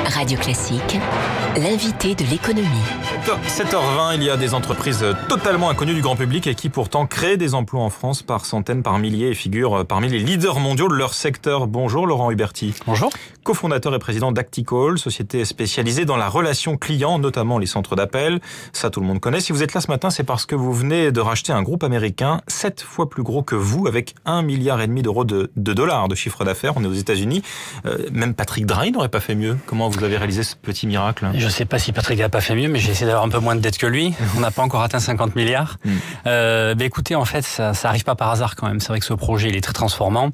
Radio Classique, l'invité de l'économie. 7h20, il y a des entreprises totalement inconnues du grand public et qui pourtant créent des emplois en France par centaines, par milliers et figurent parmi les leaders mondiaux de leur secteur. Bonjour Laurent Huberti. Bonjour. Cofondateur et président d'Acticall, société spécialisée dans la relation client, notamment les centres d'appel. Ça, tout le monde connaît. Si vous êtes là ce matin, c'est parce que vous venez de racheter un groupe américain 7 fois plus gros que vous, avec 1,5 milliard d'euros de dollars de chiffre d'affaires. On est aux États-Unis. Même Patrick Drahi n'aurait pas fait mieux. Comment vous avez réalisé ce petit miracle? Je ne sais pas si Patrick n'a pas fait mieux, mais j'ai essayé d'avoir un peu moins de dettes que lui. On n'a pas encore atteint 50 milliards. Écoutez, en fait, ça arrive pas par hasard quand même. C'est vrai que ce projet, il est très transformant.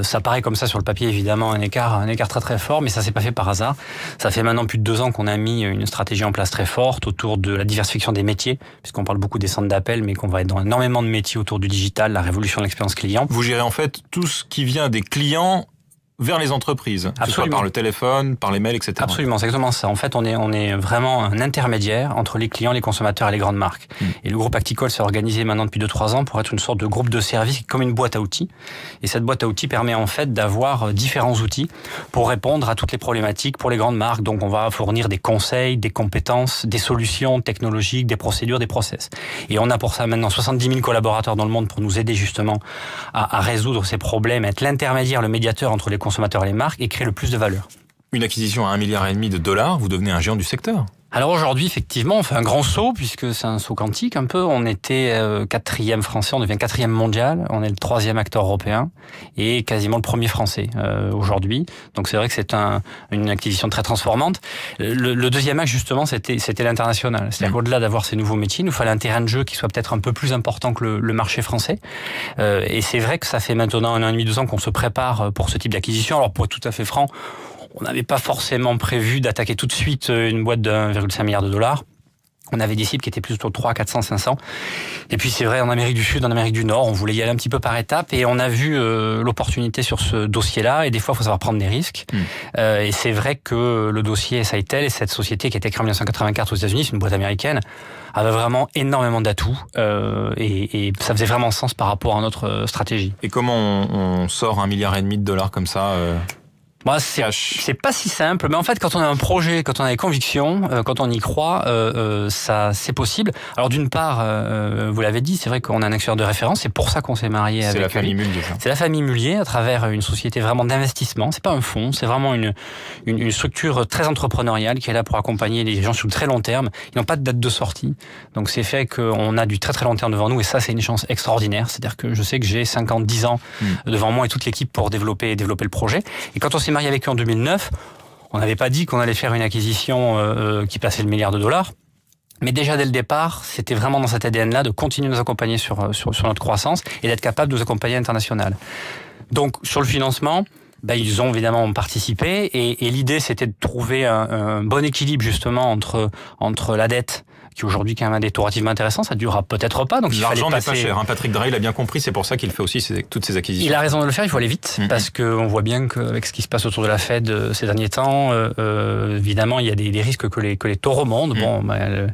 Ça paraît comme ça sur le papier, évidemment, un écart très très fort, mais ça s'est pas fait par hasard. Ça fait maintenant plus de 2 ans qu'on a mis une stratégie en place très forte autour de la diversification des métiers, puisqu'on parle beaucoup des centres d'appel, mais qu'on va être dans énormément de métiers autour du digital, la révolution de l'expérience client. Vous gérez en fait tout ce qui vient des clients vers les entreprises, que ce soit par le téléphone, par les mails, etc. Absolument, c'est exactement ça. En fait, on est vraiment un intermédiaire entre les clients, les consommateurs et les grandes marques. Et le groupe Acticall s'est organisé maintenant depuis 2-3 ans pour être une sorte de groupe de services comme une boîte à outils. Et cette boîte à outils permet en fait d'avoir différents outils pour répondre à toutes les problématiques pour les grandes marques. Donc on va fournir des conseils, des compétences, des solutions technologiques, des procédures, des process. Et on a pour ça maintenant 70 000 collaborateurs dans le monde pour nous aider justement à résoudre ces problèmes, être l'intermédiaire, le médiateur entre les consommateurs et les marques et créer le plus de valeur. Une acquisition à 1,5 milliard de dollars, vous devenez un géant du secteur. Alors aujourd'hui, effectivement, on fait un grand saut, puisque c'est un saut quantique un peu. On était 4e français, on devient 4e mondial, on est le 3e acteur européen et quasiment le 1er français aujourd'hui. Donc c'est vrai que c'est une acquisition très transformante. Le deuxième axe, justement, c'était l'international. C'est-à-dire qu'au-delà d'avoir ces nouveaux métiers, il nous fallait un terrain de jeu qui soit peut-être un peu plus important que le marché français. Et c'est vrai que ça fait maintenant 1 an et demi, 2 ans qu'on se prépare pour ce type d'acquisition. Alors pour être tout à fait franc, on n'avait pas forcément prévu d'attaquer tout de suite une boîte de 1,5 milliard de dollars. On avait des cibles qui étaient plus autour de 300, 400, 500. Et puis c'est vrai, en Amérique du Sud, en Amérique du Nord, on voulait y aller un petit peu par étapes et on a vu l'opportunité sur ce dossier-là. Et des fois, il faut savoir prendre des risques. Et c'est vrai que le dossier Sitel et cette société qui a été créée en 1984 aux États-Unis, c'est une boîte américaine, avait vraiment énormément d'atouts et ça faisait vraiment sens par rapport à notre stratégie. Et comment on sort 1,5 milliard de dollars comme ça Moi, c'est pas si simple, mais en fait, quand on a un projet, quand on a des convictions, quand on y croit, ça, c'est possible. Alors, d'une part, vous l'avez dit, c'est vrai qu'on a un actionnaire de référence, c'est pour ça qu'on s'est marié avec. C'est la famille Mullier. C'est la famille Mullier, à travers une société vraiment d'investissement. C'est pas un fonds, c'est vraiment une structure très entrepreneuriale qui est là pour accompagner les gens sur le très long terme. Ils n'ont pas de date de sortie, donc c'est fait qu'on a du très très long terme devant nous, et ça, c'est une chance extraordinaire. C'est-à-dire que je sais que j'ai 10 ans devant moi et toute l'équipe pour développer le projet. Et quand on s'est marié avec eux en 2009, on n'avait pas dit qu'on allait faire une acquisition qui passait le 1 milliard de dollars. Mais déjà dès le départ, c'était vraiment dans cet ADN-là de continuer de nous accompagner sur notre croissance et d'être capable de nous accompagner à l'international. Donc sur le financement, ils ont évidemment participé et l'idée c'était de trouver un bon équilibre justement entre la dette, qui aujourd'hui quand même a des taux relativement intéressants, ça durera peut-être pas. Donc l'argent n'est pas cher, Patrick Drahi l'a bien compris, c'est pour ça qu'il fait aussi toutes ces acquisitions. Il a raison de le faire, il faut aller vite, parce qu'on voit bien qu'avec ce qui se passe autour de la Fed ces derniers temps, évidemment il y a des risques que les taux remontent.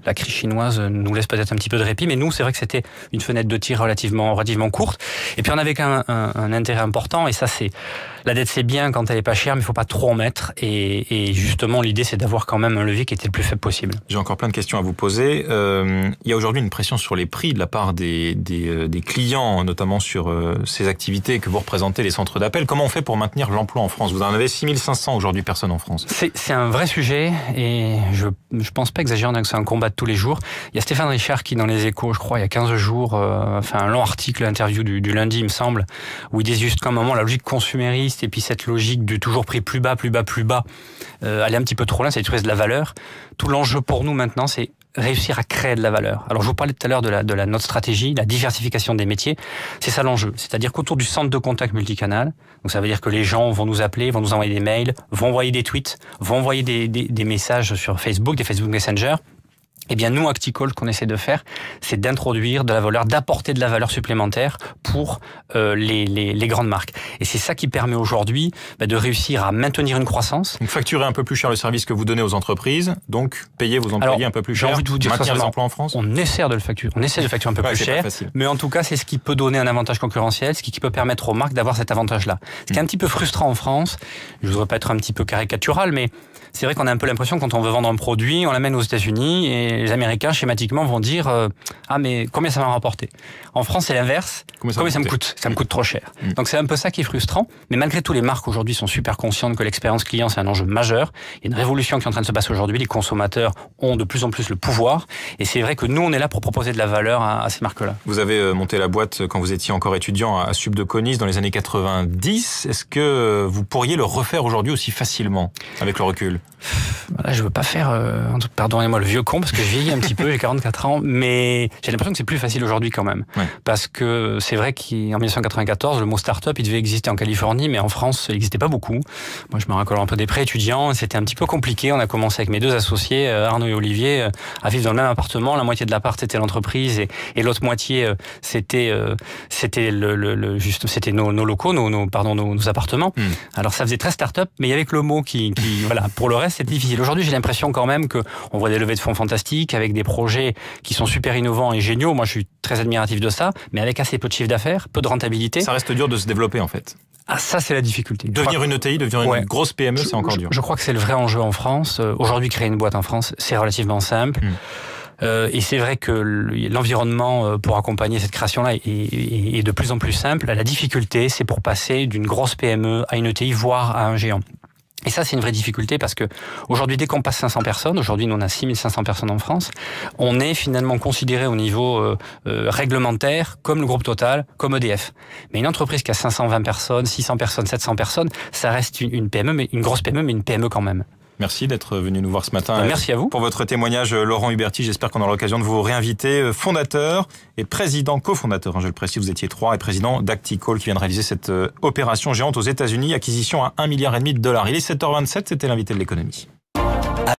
La crise chinoise nous laisse peut-être un petit peu de répit, mais nous c'est vrai que c'était une fenêtre de tir relativement courte. Et puis on avait quand même un intérêt important, et ça c'est la dette, c'est bien quand elle est pas chère, mais il faut pas trop en mettre. Et justement, l'idée, c'est d'avoir quand même un levier qui était le plus faible possible. J'ai encore plein de questions à vous poser. Il y a aujourd'hui une pression sur les prix de la part des clients, notamment sur ces activités que vous représentez, les centres d'appel. Comment on fait pour maintenir l'emploi en France? Vous en avez 6500 aujourd'hui, personnes en France. C'est un vrai sujet, et je pense pas exagérer en disant que c'est un combat de tous les jours. Il y a Stéphane Richard qui, dans Les Échos, je crois, il y a 15 jours, fait un long article, interview du lundi, il me semble, où il dit juste qu'à un moment, la logique consumériste et puis cette logique du toujours prix plus bas, aller un petit peu trop loin, c'est de trouver de la valeur. Tout l'enjeu pour nous maintenant, c'est réussir à créer de la valeur. Alors je vous parlais tout à l'heure de notre stratégie, la diversification des métiers, c'est ça l'enjeu. C'est-à-dire qu'autour du centre de contact multicanal, donc ça veut dire que les gens vont nous appeler, vont nous envoyer des mails, vont envoyer des tweets, vont envoyer des messages sur Facebook, des Facebook Messenger. Eh bien, nous, Acticol, ce qu'on essaie de faire, c'est d'introduire de la valeur, d'apporter de la valeur supplémentaire pour les grandes marques. Et c'est ça qui permet aujourd'hui de réussir à maintenir une croissance. Donc, facturer un peu plus cher le service que vous donnez aux entreprises, donc payer vos employés un peu plus cher, j'ai envie de vous dire maintenir les emplois en France. On essaie de le facturer. On essaie de facturer un peu plus cher, mais en tout cas, c'est ce qui peut donner un avantage concurrentiel, ce qui peut permettre aux marques d'avoir cet avantage-là. Ce qui est un petit peu frustrant en France, je voudrais pas être un petit peu caricatural, mais c'est vrai qu'on a un peu l'impression quand on veut vendre un produit, on l'amène aux États-Unis et les Américains schématiquement vont dire ah mais combien ça va me rapporter. En France c'est l'inverse. Combien ça me coûte? Ça me coûte trop cher. Donc c'est un peu ça qui est frustrant. Mais malgré tout, les marques aujourd'hui sont super conscientes que l'expérience client c'est un enjeu majeur. Il y a une révolution qui est en train de se passer aujourd'hui. Les consommateurs ont de plus en plus le pouvoir et c'est vrai que nous on est là pour proposer de la valeur à ces marques-là. Vous avez monté la boîte quand vous étiez encore étudiant à Subdeconis dans les années 90. Est-ce que vous pourriez le refaire aujourd'hui aussi facilement avec le recul? Voilà, je veux pas faire, pardonnez-moi le vieux con parce que je vieillis un petit peu, j'ai 44 ans, mais j'ai l'impression que c'est plus facile aujourd'hui quand même. Ouais. Parce que c'est vrai qu'en 1994, le mot start-up, il devait exister en Californie, mais en France, il n'existait pas beaucoup. Moi, je me rappelle un peu des pré-étudiants, c'était un petit peu compliqué. On a commencé avec mes deux associés, Arnaud et Olivier, à vivre dans le même appartement. La moitié de l'appart, c'était l'entreprise et l'autre moitié, c'était nos locaux, nos appartements. Alors, ça faisait très start-up, mais il y avait que le mot qui voilà, pour le reste, c'est difficile. Aujourd'hui, j'ai l'impression quand même qu'on voit des levées de fonds fantastiques avec des projets qui sont super innovants et géniaux. Moi, je suis très admiratif de ça, mais avec assez peu de chiffre d'affaires, peu de rentabilité. Ça reste dur de se développer, en fait. Ah, ça, c'est la difficulté. Devenir une ETI, devenir une grosse PME, c'est encore dur. Je crois que c'est le vrai enjeu en France. Aujourd'hui, créer une boîte en France, c'est relativement simple. Et c'est vrai que l'environnement pour accompagner cette création-là est de plus en plus simple. La difficulté, c'est pour passer d'une grosse PME à une ETI, voire à un géant. Et ça, c'est une vraie difficulté parce que aujourd'hui, dès qu'on passe 500 personnes, aujourd'hui, nous, on a 6500 personnes en France, on est finalement considéré au niveau réglementaire comme le groupe Total, comme EDF. Mais une entreprise qui a 520 personnes, 600 personnes, 700 personnes, ça reste une PME, mais une grosse PME, mais une PME quand même. Merci d'être venu nous voir ce matin. Merci à vous. Pour votre témoignage, Laurent Huberti. J'espère qu'on aura l'occasion de vous réinviter. Fondateur et président, cofondateur, je le précise, vous étiez 3, et président d'Acticol qui vient de réaliser cette opération géante aux États-Unis, acquisition à $1,5 milliard. Il est 7h27, c'était l'invité de l'économie.